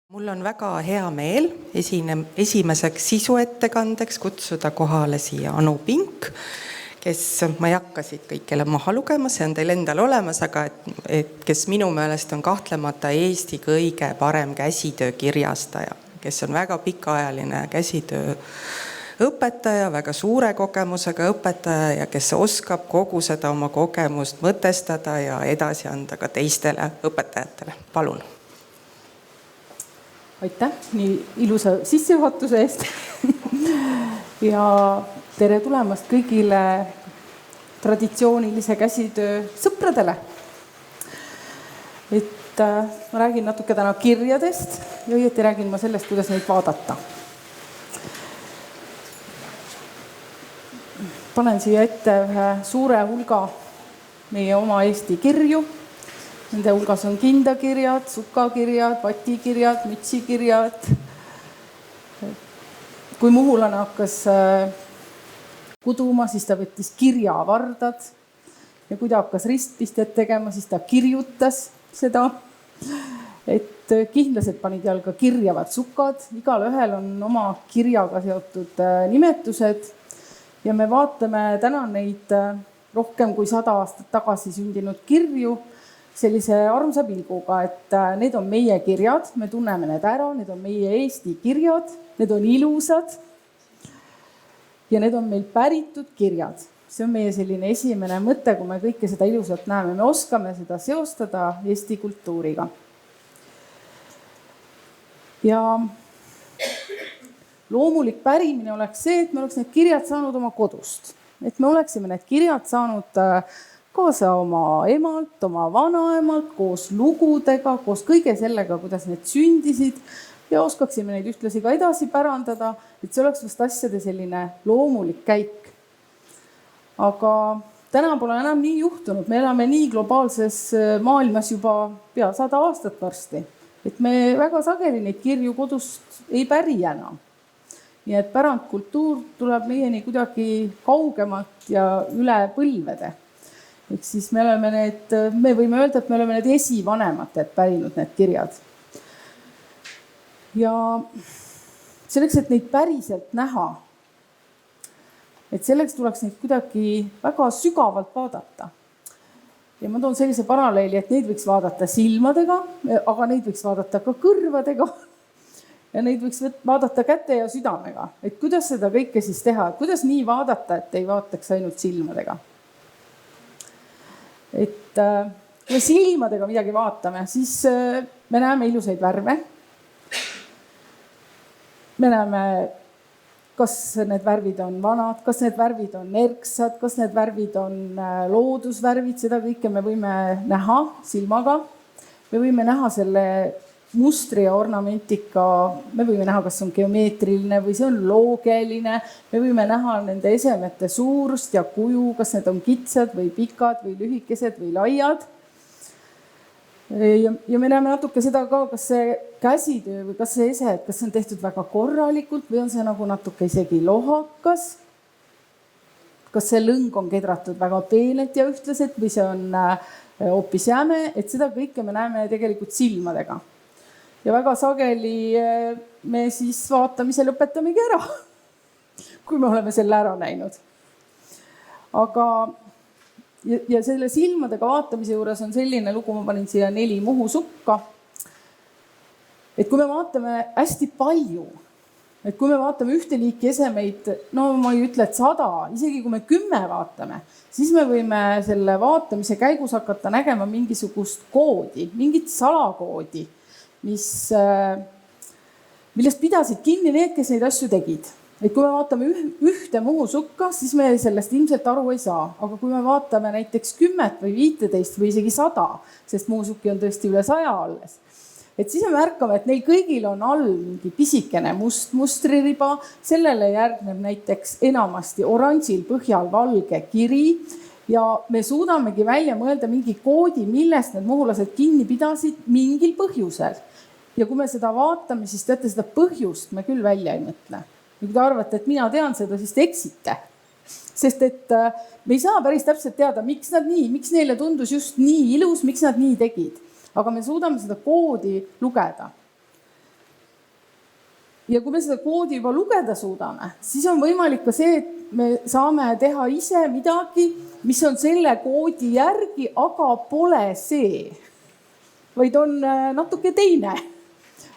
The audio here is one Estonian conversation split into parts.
Mul on väga hea meel esimeseks sisuettekandeks kutsuda kohale siia Anu Pink, kes, ma ei hakka siit kõikele maha lugema, see on teil endal olemas, aga kes minu meelest on kahtlemata Eesti kõige parem käsitöökirjastaja, kes on väga pikaajaline käsitöö õpetaja, väga suure kogemusega õpetaja ja kes oskab kogu seda oma kogemust mõtestada ja edasi anda ka teistele õpetajatele. Palun. Aitäh nii ilusa sissejuhatuse eest ja tere tulemast kõigile traditsioonilise käsitöö sõpradele. Ma räägin natuke täna kirjadest ja õieti räägin ma sellest, kuidas neid vaadata. Panen siia ette ühe suure hulga meie oma Eesti kirju. Nende hulgas on kindakirjad, sukakirjad, vatikirjad, mütsikirjad. Kui muhulane hakkas kuduma, siis ta võttis kirjavardad. Ja kui ta hakkas ristpistet tegema, siis ta kirjutas seda. Kindlased panid jalga kirjavad sukad. Igal ühel on oma kirjaga seotud nimetused. Ja me vaatame täna neid rohkem kui 100 aastat tagasi sündinud kirju sellise armsa pilguga, et need on meie kirjad, me tunneme need ära, need on meie Eesti kirjad, need on ilusad ja need on meil päritud kirjad. See on meie selline esimene mõte, kui me kõike seda ilusat näeme. Me oskame seda seostada Eesti kultuuriga. Ja loomulik pärimine oleks see, et me oleks need kirjad saanud oma kodust. Et me oleksime need kirjad saanud kaasa oma emalt, oma vanaemalt, koos lugudega, koos kõige sellega, kuidas need sündisid ja oskaksime neid ühtlasi ka edasi pärandada, et see oleks vast asjade selline loomulik käik. Aga täna pole enam nii juhtunud, me elame nii globaalses maailmas juba pea 100 aastat varsti, et me väga sageli neid kirju kodust ei päri enam. Nii et pärandkultuur tuleb meieni kuidagi kaugemat ja üle põlvede. Ehk siis me võime öelda, et me oleme need esivanemad, et pärinud need kirjad. Ja selleks, et neid päriselt näha, et selleks tuleks neid kuidagi väga sügavalt vaadata. Ja ma toon sellise paralleeli, et neid võiks vaadata silmadega, aga neid võiks vaadata ka kõrvadega ja neid võiks vaadata käte ja südamega. Et kuidas seda kõike siis teha? Kuidas nii vaadata, et ei vaataks ainult silmadega? Kui me silmadega midagi vaatame, siis me näeme ilusaid värve. Me näeme, kas need värvid on vanad, kas need värvid on erksad, kas need värvid on loodusvärvid, seda kõike me võime näha silmaga. Me võime näha selle mustri ja ornamentika, me võime näha, kas on geomeetriline või see on loogeline. Me võime näha nende esemete suurust ja kuju, kas need on kitsad või pikad või lühikesed või laiad. Ja me näeme natuke seda ka, kas see käsitöö või kas see ese, kas see on tehtud väga korralikult või on see nagu natuke isegi lohakas. Kas see lõng on kedratud väga peenelt ja ühtlaselt või see on hoopis jäme, et seda kõike me näeme tegelikult silmadega. Ja väga sageli me siis vaatamise lõpetamegi ära, kui me oleme selle ära näinud. Aga ja selle silmadega vaatamise juures on selline lugu, ma panin siia 4 muhusukka. Et kui me vaatame hästi palju, et kui me vaatame ühte liiki esemeid, no ma ei ütle, et 100, isegi kui me 10 vaatame, siis me võime selle vaatamise käigus hakata nägema mingisugust koodi, mingit salakoodi, millest pidasid kinni need, kes neid asju tegid. Et kui me vaatame ühte muhusukka, siis me sellest ilmselt aru ei saa. Aga kui me vaatame näiteks 10 või 15 või isegi 100, sest muhusukki on tõesti üle 100 alles, et siis me märkame, et neil kõigil on all mingi pisikene mustririba, sellele järgneb näiteks enamasti oranžil põhjal valge kiri ja me suudamegi välja mõelda mingi koodi, millest need muhulased kinni pidasid mingil põhjusel. Ja kui me seda vaatame, siis teate, seda põhjust me küll välja ei mõtle. Ja kui te arvate, et mina tean seda, siis te eksite. Sest et me ei saa päris täpselt teada, miks nad nii, miks neile tundus just nii ilus, miks nad nii tegid. Aga me suudame seda koodi lugeda. ja kui me seda koodi juba lugeda suudame, siis on võimalik ka see, et me saame teha ise midagi, mis on selle koodi järgi, aga pole see, vaid on natuke teine.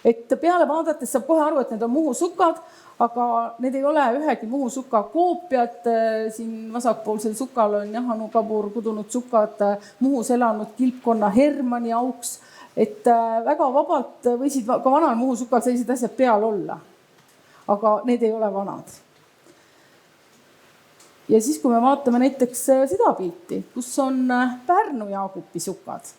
Et peale vaadates saab kohe aru, et need on Muhu sukad, aga need ei ole ühegi Muhu suka koopiad. Siin vasakpoolsel sukal on Anu Kabur kudunud sukad, Muhus elanud kilpkonna Hermanni auks. Et väga vabalt võisid ka vanal Muhu sukal sellised asjad peal olla. Aga need ei ole vanad. Ja siis, kui me vaatame näiteks seda pilti, kus on Pärnu Jaagupi sukad,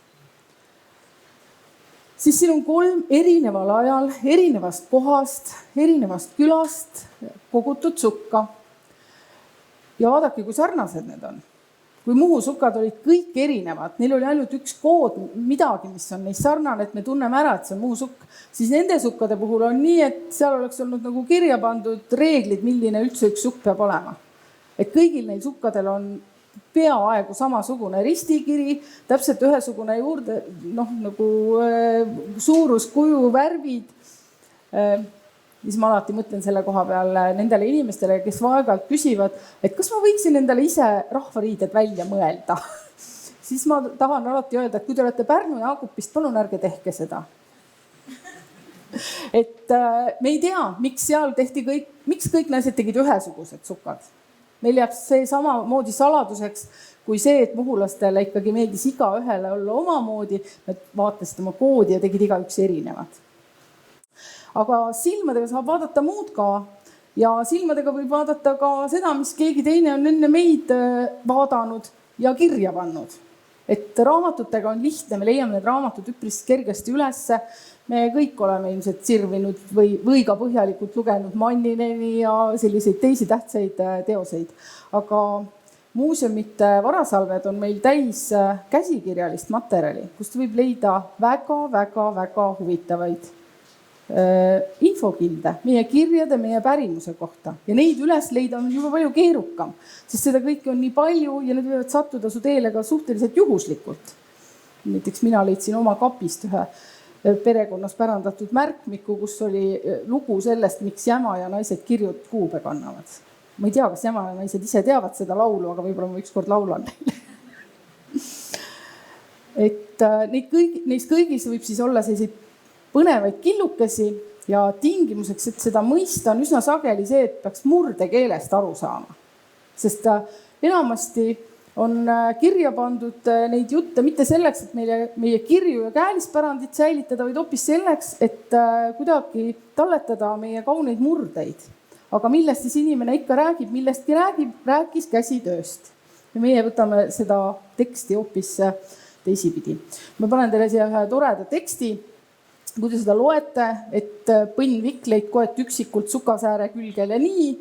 siis siin on 3 erineval ajal, erinevast kohast, erinevast külast kogutud sukka. Ja vaadake, kui sarnased need on. Kui Muhu sukad olid kõik erinevad, neil oli ainult üks kood, midagi, mis on neist sarnane, et me tunneme ära, et see on Muhu sukk, siis nende sukkade puhul on nii, et seal oleks olnud nagu kirja pandud reeglid, milline üldse üks sukk peab olema. Et kõigil neil sukkadel on peaaegu samasugune ristikiri, täpselt ühesugune juurde, nagu suurus, kuju, värvid. Siis ma alati mõtlen selle koha peal nendele inimestele, kes vaegalt küsivad, et kas ma võiksin endale ise rahvariided välja mõelda. Siis ma tahan alati öelda, et kui te olete Pärnu Jaagupist, palun ärge tehke seda. Et me ei tea, miks seal tehti miks kõik naised tegid ühesugused sukad. Meil jääb see samamoodi saladuseks, kui see, et muhulastele ikkagi meeldis iga ühele olla omamoodi, nad vaatasid oma koodi ja tegid igaüks erinevad. Aga silmadega saab vaadata muud ka ja silmadega võib vaadata ka seda, mis keegi teine on enne meid vaadanud ja kirja pannud. Et raamatutega on lihtne, me leiame need raamatud üpris kergesti ülesse. Me kõik oleme ilmselt sirvinud või ka põhjalikult lugenud Mannineni ja selliseid teisi tähtsaid teoseid. Aga muuseumite varasalved on meil täis käsikirjalist materjali, kust võib leida väga huvitavaid infokilde meie kirjade, meie pärimuse kohta. Ja neid üles leida on juba palju keerukam, sest seda kõike on nii palju ja need võivad sattuda su teele ka suhteliselt juhuslikult. Näiteks mina leidsin oma kapist ühe perekonnas pärandatud märkmiku, kus oli lugu sellest, miks Jäma ja naised kirjud kuube kannavad. Ma ei tea, kas Jäma ja naised ise teavad seda laulu, aga võib-olla ma ükskord laulan neile. Et neis kõigis võib siis olla selliseid põnevaid killukesi ja tingimuseks, et seda mõista on üsna sageli see, et peaks murdekeelest aru saama. Sest enamasti on kirja pandud neid jutte mitte selleks, et meie kirju ja käelispärandit säilitada, vaid hoopis selleks, et kuidagi talletada meie kauneid murdeid. Aga millest siis inimene ikka räägib, millestki rääkis käsitööst. Ja meie võtame seda teksti hoopis teisipidi. Ma panen teile siia ühe toreda teksti. Kui te seda loete, et põnn vikleid koet üksikult sukasääre külgele nii,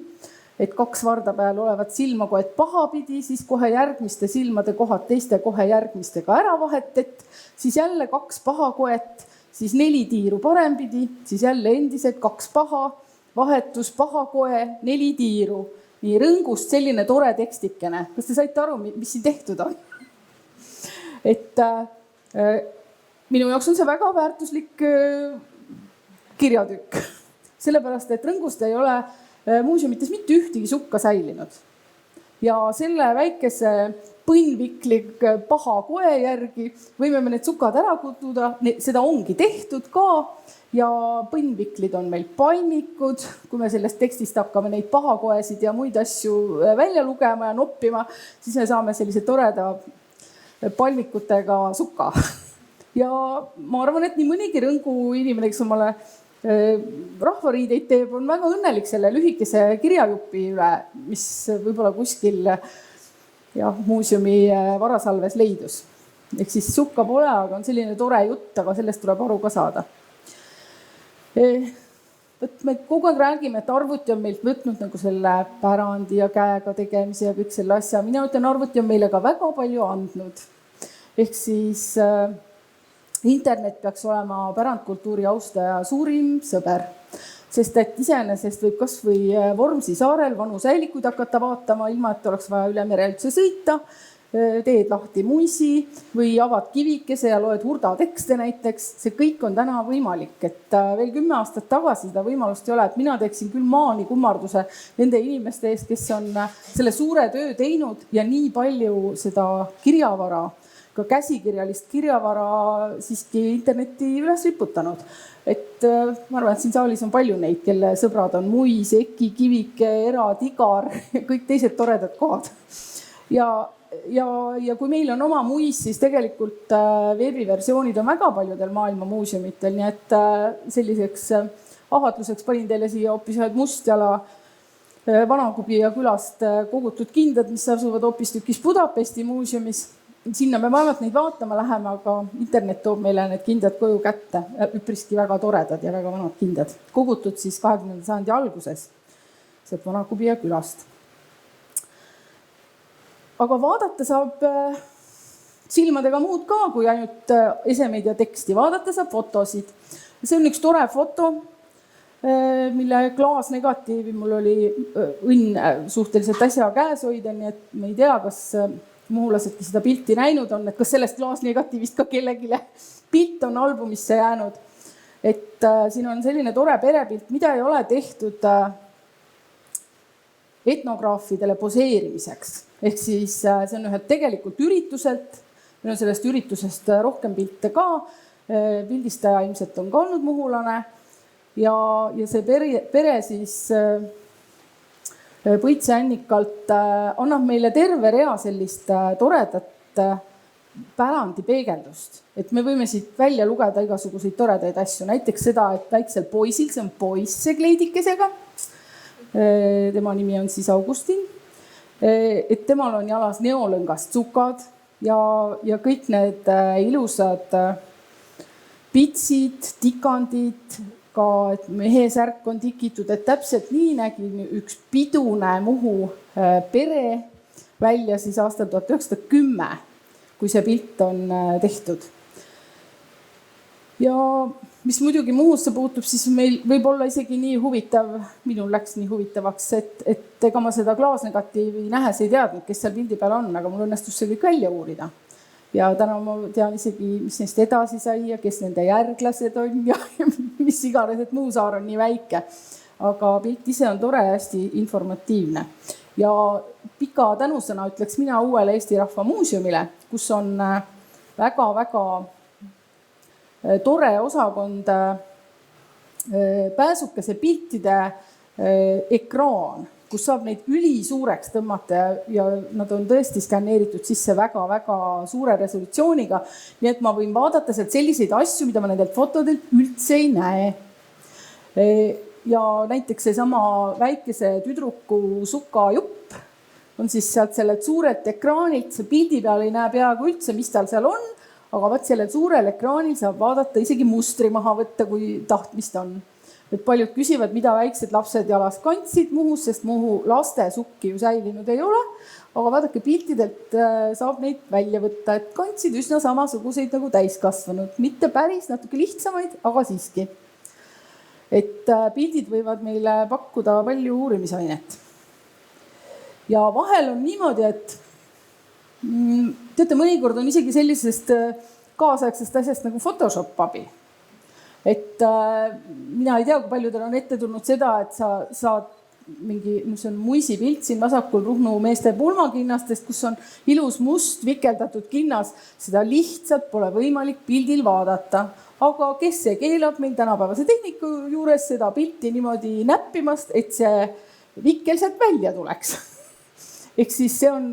et 2 varda peal olevat silmakoet pahapidi, siis kohe järgmiste silmade kohad teiste kohe järgmistega ära vahetet, siis jälle 2 pahakoet, siis 4 tiiru parempidi, siis jälle endised 2 paha, vahetus pahakoe, 4 tiiru. Nii rõngust selline tore tekstikene. Kas te saite aru, mis siin tehtud on? Et minu jaoks on see väga väärtuslik kirjatükk. Sellepärast, et rõngust ei ole muuseumites mitte ühtegi sukka säilinud. Ja selle väikese põnnviklik paha koe järgi võime me need sukad ära kutuda. Seda ongi tehtud ka ja põnnviklid on meil palmikud. Kui me sellest tekstist hakkame neid pahakoesid ja muid asju välja lugema ja noppima, siis me saame sellise toreda palmikutega suka. Ja ma arvan, et nii mõnigi rõngu inimene, kes omale rahvariideid teeb, on väga õnnelik selle lühikese kirjajupi üle, mis võib-olla kuskil muuseumi varasalves leidus. Ehk siis sukka pole, aga on selline tore jutt, aga sellest tuleb aru ka saada. Me kogu aeg räägime, et arvuti on meilt võtnud nagu selle pärandi ja käega tegemise ja kõik selle asja. Mina ütlen, arvuti on meile ka väga palju andnud. Ehk siis internet peaks olema pärandkultuuri austaja suurim sõber, sest et iseenesest võib kas või Vormsi saarel vanu säilikuid hakata vaatama, ilma et oleks vaja üle mere üldse sõita. teed lahti muisi või avad kivikese ja loed Hurda tekste näiteks. See kõik on täna võimalik, et veel 10 aastat tagasi seda võimalust ei ole, et mina teeksin küll maani kummarduse nende inimeste eest, kes on selle suure töö teinud ja nii palju seda kirjavara, ka käsikirjalist kirjavara siiski internetti üles riputanud. Et ma arvan, et siin saalis on palju neid, kelle sõbrad on muis, Eki, Kivike, Era, Tigar ja kõik teised toredad kohad. Ja kui meil on oma muis, siis tegelikult veebiversioonid on väga paljudel maailma muuseumitel, nii et selliseks ahvatluseks panin teile siia hoopis ühed Mustjala Vana-Kubija külast kogutud kindad, mis asuvad hoopistükkis Budapesti muuseumis. Sinna me vaevalt neid vaatama läheme, aga internet toob meile need kindad koju kätte. Üpriski väga toredad ja väga vanad kindad. Kogutud siis 20. sajandi alguses sealt Vana-Kubija külast. Aga vaadata saab silmadega muud ka, kui ainult esemeid ja teksti. Vaadata saab fotosid. See on üks tore foto, mille klaasnegatiivi mul oli õnn suhteliselt äsja käes hoida, nii et me ei tea, kas muhulasedki seda pilti näinud on, et kas sellest klaasnegatiivist ka kellegile pilt on albumisse jäänud. Et siin on selline tore perepilt, mida ei ole tehtud etnograafidele poseerimiseks. Ehk siis see on ühed tegelikult ürituselt, meil on sellest üritusest rohkem pilte ka, pildistaja ilmselt on ka olnud muhulane ja see pere siis Põitse Annikalt annab meile terve rea sellist toredat pärandipeegeldust. Et me võime siit välja lugeda igasuguseid toredaid asju. Näiteks seda, et väiksel poisil, see on poisse kleidikesega. Tema nimi on siis Augustin. Et temal on jalas neolõngast sukad ja kõik need ilusad pitsid, tikandid, ka et mehe särk on tikitud, et täpselt nii nägi üks pidune Muhu pere välja siis aastal 1910, kui see pilt on tehtud. Ja mis muidugi Muhusse puutub, siis meil võib olla isegi nii huvitav, minul läks nii huvitavaks, et ega ma seda klaasnegatiivi nähes ei teadnud, kes seal pildi peal on, aga mul õnnestus see kõik välja uurida. Ja täna ma tean isegi, mis neist edasi sai ja kes nende järglased on ja mis iganes, et Muusaar on nii väike. Aga pilt ise on tore ja hästi informatiivne. Ja pika tänusõna ütleks mina uuele Eesti Rahva Muuseumile, kus on väga-väga tore osakond pääsukese piltide ekraan, kus saab neid ülisuureks tõmmata ja nad on tõesti skanneeritud sisse väga-väga suure resolutsiooniga. Nii et ma võin vaadata sealt selliseid asju, mida ma nendelt fotodelt üldse ei näe. Ja näiteks see sama väikese tüdruku sukajupp on siis sealt sellelt suurelt ekraanilt, see pildi peal ei näe peaaegu üldse, mis tal seal on, aga vaat sellel suurel ekraanil saab vaadata isegi mustri maha võtta, kui tahtmist on. Et paljud küsivad, mida väiksed lapsed jalas kantsid Muhus, sest Muhu laste sukki ju säilinud ei ole. Aga vaadake, piltidelt saab neid välja võtta, et kantsid üsna samasuguseid nagu täiskasvanud. Mitte päris, natuke lihtsamaid, aga siiski. Et pildid võivad meile pakkuda palju uurimisainet. Ja vahel on niimoodi, et teate, mõnikord on isegi sellisest kaasaegsest asjast nagu Photoshop abi. Et mina ei tea, kui paljudel on ette tulnud seda, et sa saad mingi, see on muisipilt siin vasakul Ruhnu meeste pulmakinnastest, kus on ilus must vikeldatud kinnas. Seda lihtsalt pole võimalik pildil vaadata. Aga kes see keelab meil tänapäevase tehniku juures seda pilti niimoodi näppimast, et see vikkel sealt välja tuleks. Ehk siis see on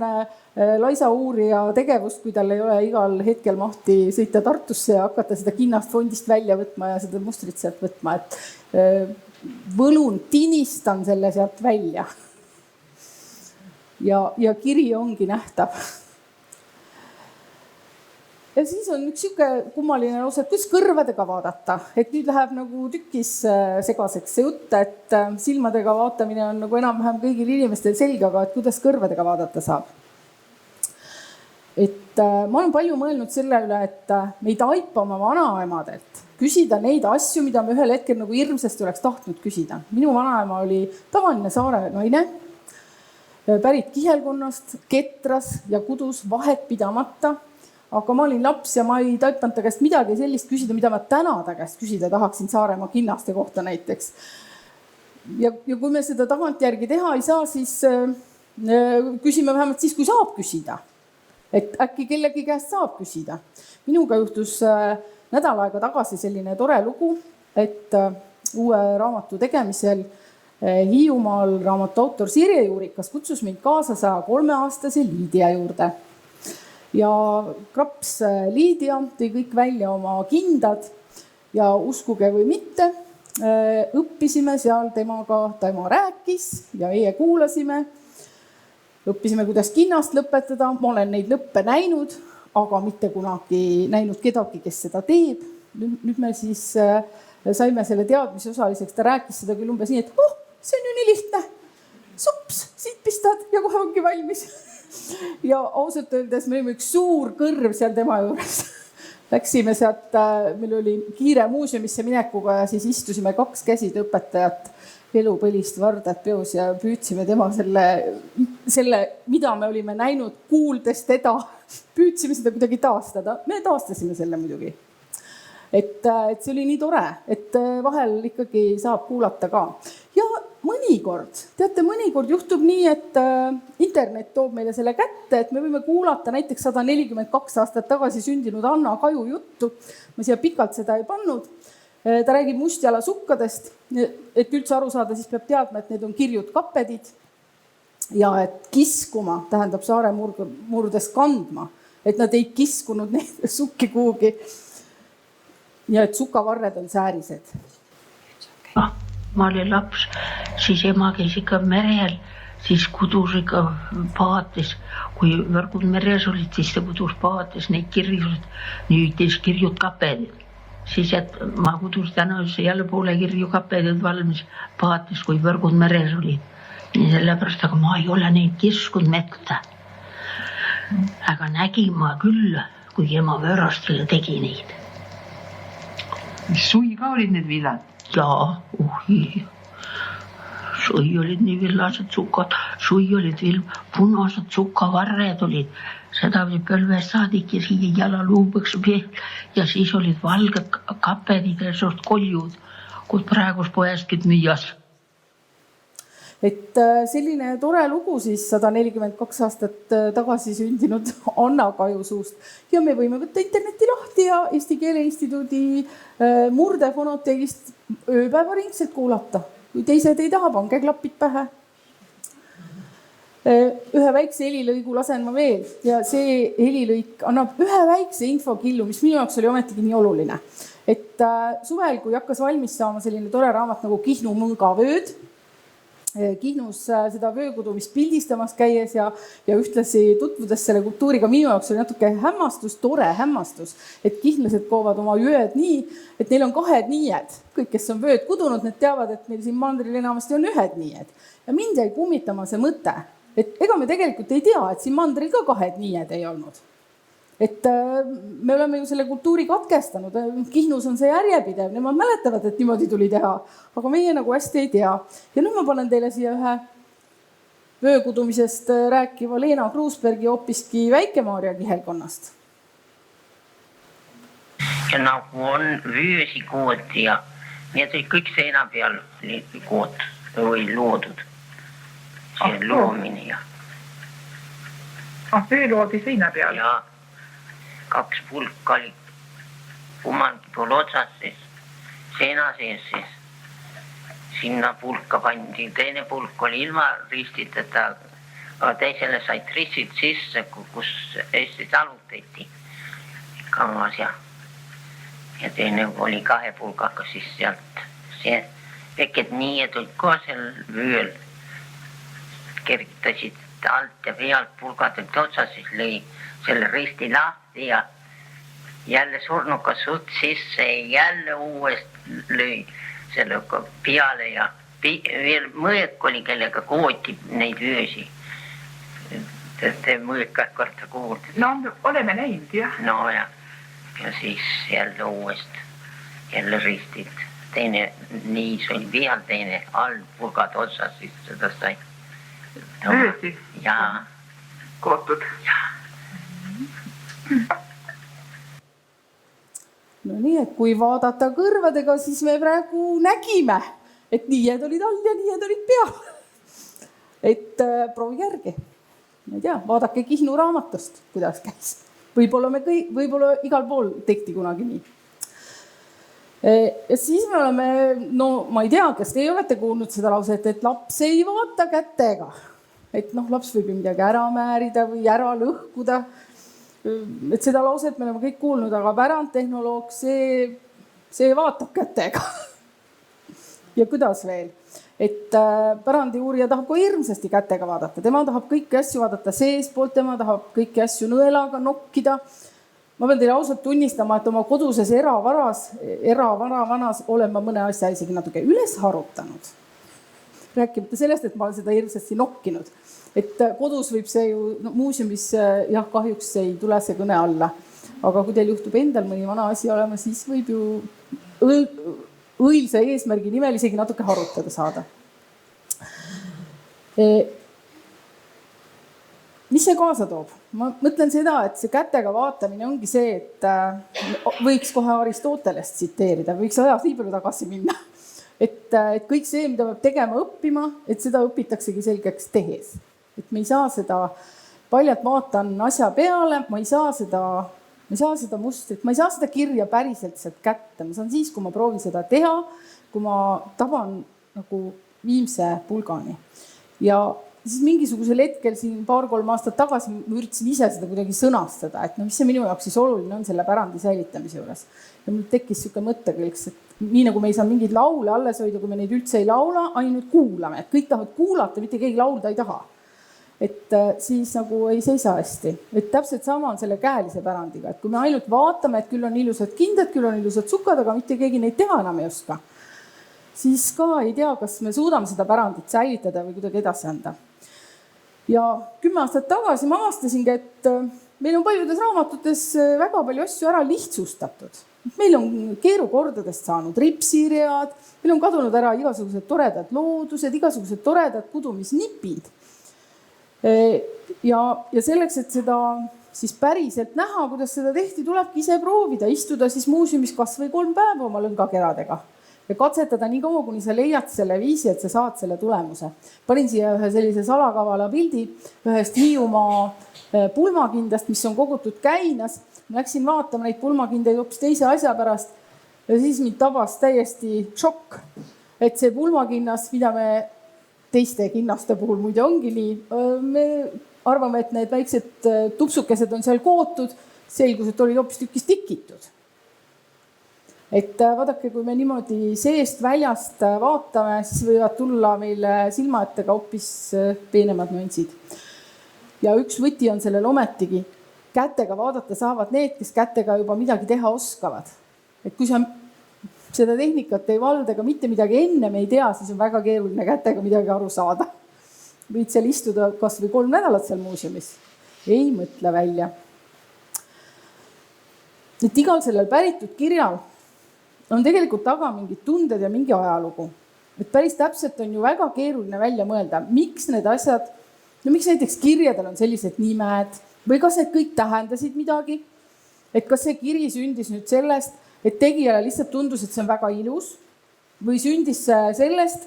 laisa uurija tegevust, kui tal ei ole igal hetkel mahti sõita Tartusse ja hakata seda kinnast fondist välja võtma ja seda mustrit sealt võtma. Et võlun tinistan selle sealt välja. Ja kiri ongi nähtav. Ja siis on üks siuke kummaline lause, et kuidas kõrvadega vaadata. Et nüüd läheb nagu tükis segaseks see jutt, et silmadega vaatamine on nagu enam-vähem kõigil inimestel selge, aga et kuidas kõrvadega vaadata saab. Et ma olen palju mõelnud selle üle, et me ei taipa oma vanaemadelt küsida neid asju, mida me ühel hetkel nagu hirmsasti oleks tahtnud küsida. Minu vanaema oli tavaline saare naine. pärit Kihelkonnast, ketras ja kudus vahet pidamata. Aga ma olin laps ja ma ei taipanud ta käest midagi sellist küsida, mida ma täna ta käest küsida tahaksin Saaremaa kinnaste kohta näiteks. Ja kui me seda tagantjärgi teha ei saa, siis küsime vähemalt siis, kui saab küsida. Et äkki kellegi käest saab küsida. Minuga juhtus nädal aega tagasi selline tore lugu, et uue raamatu tegemisel Hiiumaal raamatu autor Sirje Juurikas kutsus mind kaasa 103-aastase Liidia juurde. Ja kraps Liidia tõi kõik välja oma kindad ja uskuge või mitte, õppisime seal temaga, tema rääkis ja meie kuulasime. Õppisime, kuidas kinnast lõpetada. Ma olen neid lõppe näinud, aga mitte kunagi näinud kedagi, kes seda teeb. Nüüd me siis saime selle teadmise osaliseks. Ta rääkis seda küll umbes nii, et see on ju nii lihtne. Sups, siit pistad ja kohe ongi valmis. Ja ausalt öeldes me olime üks suur kõrv seal tema juures. Läksime sealt, meil oli kiire muuseumisse minekuga ja siis istusime 2 käsid õpetajat, elupõlist vardat peos ja püüdsime tema selle, mida me olime näinud, kuuldes teda, püüdsime seda kuidagi taastada. Me taastasime selle muidugi. Et see oli nii tore, et vahel ikkagi saab kuulata ka. Ja mõnikord juhtub nii, et internet toob meile selle kätte, et me võime kuulata näiteks 142 aastat tagasi sündinud Anna Kaju juttu. Ma siia pikalt seda ei pannud. Ta räägib Mustjala sukkadest, et üldse aru saada, siis peab teadma, et need on kirjud kappedid. Ja et kiskuma tähendab saare murdes kandma, et nad ei kiskunud neid sukki kuhugi. Ja et sukavarred on säärised. Ma olin laps, siis ema käis ikka merel, siis kudus ikka paatis. Kui võrgud meres olid, siis ta kudus paatis neid kirjud, nüüdis kirjud kapedid. Siis et ma kudus täna jälle poole kirju kapedid valmis paatis, kui võrgud meres olid. Nii sellepärast, aga ma ei ole neid kiskud metta. Aga nägin ma küll, kui ema vörastele tegi neid. Sui ka olid need villad? Jaa, sui olid nii villased sukad, sui olid veel punased sukavarred olid. Seda oli põlvest saadik ja siia jalaluubeks veel ja siis olid valged kapedid ja suht koljud, kui praegus poestki müüas. Et selline tore lugu siis 142 aastat tagasi sündinud Anna Kaju suust. Ja me võime võtta interneti lahti ja Eesti Keele Instituudi murdefonoteegist ööpäevaringselt kuulata. Kui teised ei taha, pange klapid pähe. Ühe väikse helilõigu lasen ma veel ja see helilõik annab ühe väikse infokillu, mis minu jaoks oli ometigi nii oluline. Et suvel, kui hakkas valmis saama selline tore raamat nagu Kihnu mõngavööd, Kihnus seda vöökudumist pildistamas käies ja ühtlasi tutvudes selle kultuuriga minu jaoks oli natuke hämmastus, tore hämmastus, et kihnlased koovad oma jõed nii, et neil on 2 niied. Kõik, kes on vööd kudunud, need teavad, et meil siin mandril enamasti on 1 niied. Ja mind jäi kummitama see mõte, et ega me tegelikult ei tea, et siin mandril ka 2 niied ei olnud. Et me oleme ju selle kultuuri katkestanud. Kihnus on see järjepidev. Nemad mäletavad, et niimoodi tuli teha. Aga meie nagu hästi ei tea. Ja nüüd ma panen teile siia ühe vöökudumisest rääkiva Leena Kruusbergi hoopiski Väike-Maarja Kihelkonnast. Ja nagu on vöösi kooti ja need olid kõik seina peal koot või loodud. See loomine ja. Vöö loodi seina peal? Ja 2 pulka oli kummalgi pool otsas siis, seina sees siis. Sinna pulka pandi, teine pulk oli ilma ristiteta, aga teisele said ristid sisse, kus Eesti salutati kangas ja teine oli 2 pulgaga siis sealt. See veked niied olid ka seal vööl, kergitasid alt ja pealt pulgadelt otsas, siis lõi selle risti lahti ja jälle surnukas suht sisse ja jälle uuest lõi selle peale ja veel mõõk oli, kellega kooti neid vöösi. Te mõõk korda kuulda. No oleme näinud, jah. No ja siis jälle uuest, jälle ristid. Teine niis oli peal, teine all pulgad otsas, siis seda sai Tõesti? Jaa. Kootud. No nii, et kui vaadata kõrvadega, siis me praegu nägime, et niied olid all ja niied olid peal. Et proovige järgi. Ma ei tea, vaadake Kihnu raamatust, kuidas käis. Võib-olla igal pool tehti kunagi nii. Ja siis me oleme, no ma ei tea, kas teie olete kuulnud seda lauset, et laps ei vaata kätega. Et laps võib midagi ära määrida või ära lõhkuda. Et seda lauset me oleme kõik kuulnud, aga pärandtehnoloog, see vaatab kätega. Ja kuidas veel? Et pärandiuurija tahab ka hirmsasti kätega vaadata. Tema tahab kõiki asju vaadata seespoolt, tema tahab kõiki asju nõelaga nokkida. Ma pean teile ausalt tunnistama, et oma koduses eravana-vanas olen ma mõne asja isegi natuke üles harutanud. Rääkimata sellest, et ma olen seda hirmsasti nokkinud. Et kodus võib see ju, muuseumis jah, kahjuks ei tule see kõne alla. Aga kui teil juhtub endal mõni vana asi olema, siis võib ju õilse eesmärgi nimel isegi natuke harutada saada. Mis see kaasa toob? Ma mõtlen seda, et see kätega vaatamine ongi see, et võiks kohe Aristotelest tsiteerida, võiks ajas nii palju tagasi minna. Et kõik see, mida peab tegema õppima, et seda õpitaksegi selgeks tehes. Et me ei saa seda, paljalt vaatan asja peale, ma ei saa seda mustrit, ma ei saa seda kirja päriselt sealt kätte. Ma saan siis, kui ma proovin seda teha, kui ma taban nagu viimse pulgani. Ja siis mingisugusel hetkel siin 2-3 aastat tagasi ma üritasin ise seda kuidagi sõnastada, et mis see minu jaoks siis oluline on selle pärandi säilitamise juures. Ja mul tekkis siuke mõttekõlks, et nii nagu me ei saa mingeid laule alles hoida, kui me neid üldse ei laula, ainult kuulame. Et kõik tahavad kuulata, mitte keegi laulda ei taha. Et siis nagu ei seisa hästi. Et täpselt sama on selle käelise pärandiga. Et kui me ainult vaatame, et küll on ilusad kindad, küll on ilusad sukad, aga mitte keegi neid teha enam ei oska, siis ka ei tea, kas me suudame seda pärandit säilitada või kuidagi edasi anda. Ja 10 aastat tagasi ma avastasingi, et meil on paljudes raamatutes väga palju asju ära lihtsustatud. Meil on keerukordadest saanud ripsiread, meil on kadunud ära igasugused toredad loodused, igasugused toredad kudumisnipid. Ja selleks, et seda siis päriselt näha, kuidas seda tehti, tulebki ise proovida, istuda siis muuseumis kas või 3 päeva oma lõngakeradega ja katsetada nii kaua, kuni sa leiad selle viisi, et sa saad selle tulemuse. Panin siia ühe sellise salakavala pildi ühest Hiiumaa pulmakindast, mis on kogutud Käinas. Ma läksin vaatama neid pulmakindeid hoopis teise asja pärast ja siis mind tabas täiesti šokk, et see pulmakinnas, mida me teiste kinnaste puhul muide ongi nii, me arvame, et need väiksed tupsukesed on seal kootud, selgus, et olid hoopis tükis tikitud. Et vaadake, kui me niimoodi seest väljast vaatame, siis võivad tulla meile silma ette ka hoopis peenemad nüansid. Ja üks võti on sellel ometigi. Kätega vaadata saavad need, kes kätega juba midagi teha oskavad. Et kui sa seda tehnikat ei valda ega mitte midagi ennem ei tea, siis on väga keeruline kätega midagi aru saada. Võid seal istuda kas või 3 nädalat seal muuseumis. Ei mõtle välja. Et igal sellel päritud kirjal on tegelikult taga mingid tunded ja mingi ajalugu. Et päris täpselt on ju väga keeruline välja mõelda, miks need asjad, miks näiteks kirjadel on sellised nimed või kas need kõik tähendasid midagi. Et kas see kiri sündis nüüd sellest, et tegijale lihtsalt tundus, et see on väga ilus või sündis sellest,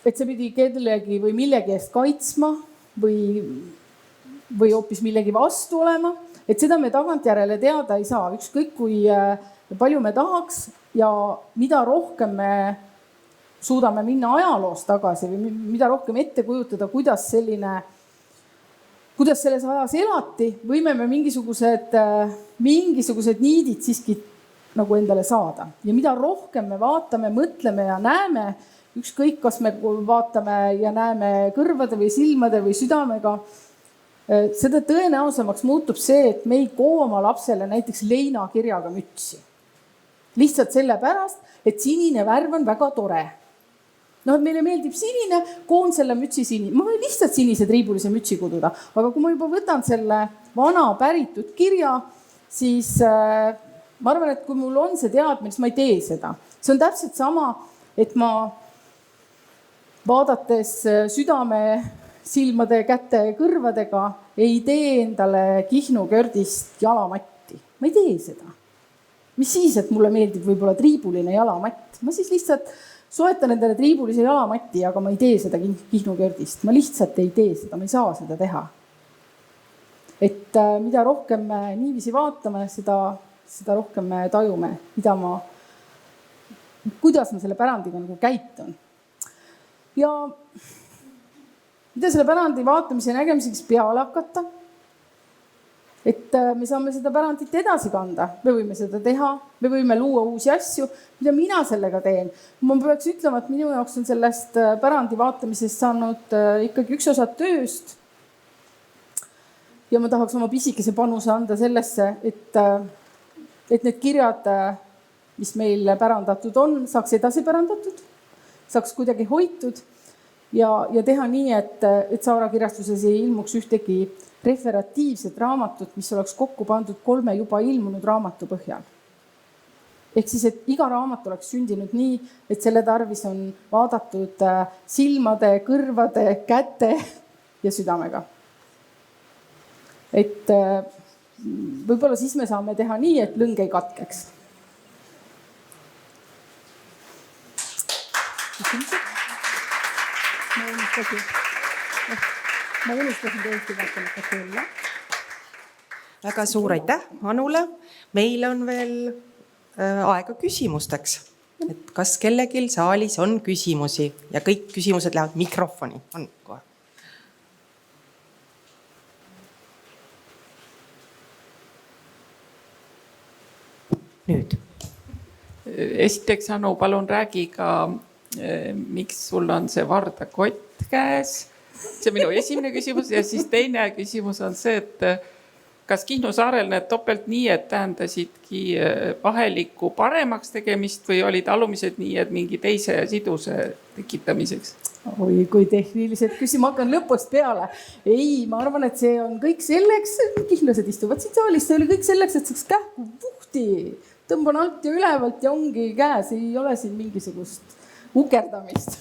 et see pidi kellegi või millegi eest kaitsma või hoopis millegi vastu olema. Et seda me tagantjärele teada ei saa, ükskõik kui palju me tahaks ja mida rohkem me suudame minna ajaloos tagasi või mida rohkem ette kujutada, kuidas selles ajas elati, võime me mingisugused niidid siiski nagu endale saada. Ja mida rohkem me vaatame, mõtleme ja näeme, ükskõik kas me vaatame ja näeme kõrvade või silmade või südamega, seda tõenäosemaks muutub see, et me ei koo oma lapsele näiteks leinakirjaga mütsi. Lihtsalt sellepärast, et sinine värv on väga tore. No, et meile meeldib sinine, koon selle mütsi sinine. Ma võin lihtsalt sinised riibulise mütsi kududa, aga kui ma juba võtan selle vana päritud kirja, siis ma arvan, et kui mul on see teadmine, siis ma ei tee seda. See on täpselt sama, et ma vaadates südame, silmade, käte, kõrvadega ei tee endale Kihnu kördist jalamatti. Ma ei tee seda. Mis siis, et mulle meeldib võib-olla triibuline jalamatt. Ma siis lihtsalt soetan endale triibulise jalamatti, aga ma ei tee seda Kihnu kördist. Ma lihtsalt ei tee seda, ma ei saa seda teha. Et mida rohkem me niiviisi vaatame, seda rohkem me tajume, kuidas ma selle pärandiga nagu käitun. Ja mida selle pärandi vaatamise ja nägemiseks peale hakata? Et me saame seda pärandit edasi kanda, me võime seda teha, me võime luua uusi asju, mida mina sellega teen. Ma peaks ütlema, et minu jaoks on sellest pärandi vaatamisest saanud ikkagi üks osa tööst. Ja ma tahaks oma pisikese panuse anda sellesse, et need kirjad, mis meil pärandatud on, saaks edasi pärandatud, saaks kuidagi hoitud ja teha nii, et Saara kirjastuses ei ilmuks ühtegi referatiivset raamatut, mis oleks kokku pandud 3 juba ilmunud raamatu põhjal. Ehk siis, et iga raamat oleks sündinud nii, et selle tarvis on vaadatud silmade, kõrvade, käte ja südamega. Et võib-olla siis me saame teha nii, et lõng ei katkeks. Ma unustasin tõesti vaatama külla. Väga suur aitäh Anule. Meil on veel aega küsimusteks. Et kas kellegil saalis on küsimusi ja kõik küsimused lähevad mikrofoni. On kohe. Nüüd. Esiteks, Anu, palun räägi ka, miks sul on see vardakott käes. See on minu esimene küsimus ja siis teine küsimus on see, et kas Kihnu saarel need topelt nii, et tähendasidki vaheliku paremaks tegemist või olid alumised nii, et mingi teise siduse tekitamiseks? Oi, kui tehnilised küsimus, ma hakkan lõpust peale. Ei, ma arvan, et see on kõik selleks, kihlased istuvad siin saalis, see oli kõik selleks, et saaks kähku puhti. Tõmban alt ja ülevalt ja ongi käes, ei ole siin mingisugust ukerdamist.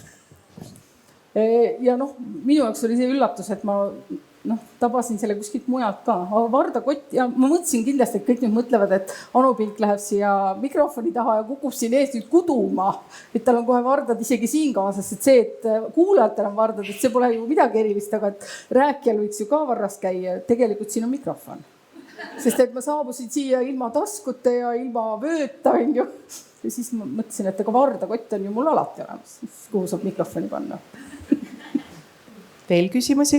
Ja minu jaoks oli see üllatus, et ma tabasin selle kuskilt mujalt ka. Vardakott ja ma mõtlesin kindlasti, et kõik nüüd mõtlevad, et Anu Pink läheb siia mikrofoni taha ja kukub siin ees nüüd kuduma. Et tal on kohe vardad isegi siin kaasas. Et see, et kuulajatel on vardad, et see pole ju midagi erilist, aga et rääkijal võiks ju ka varras käia. Tegelikult siin on mikrofon. Sest et ma saabusin siia ilma taskute ja ilma vööta. Ja siis ma mõtlesin, et aga vardakott on ju mul alati olemas. Kuhu saab mikrofoni panna? Veel küsimusi?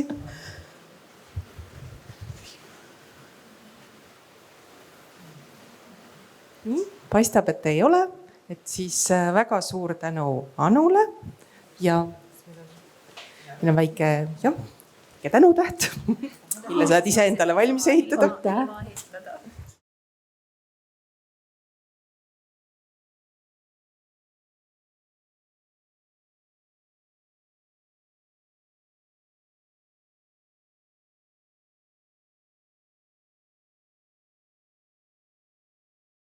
Paistab, et ei ole. Et siis väga suur tänu Anule ja meil on väike tänutäht, mille saad ise endale valmis ehitada. Aitäh.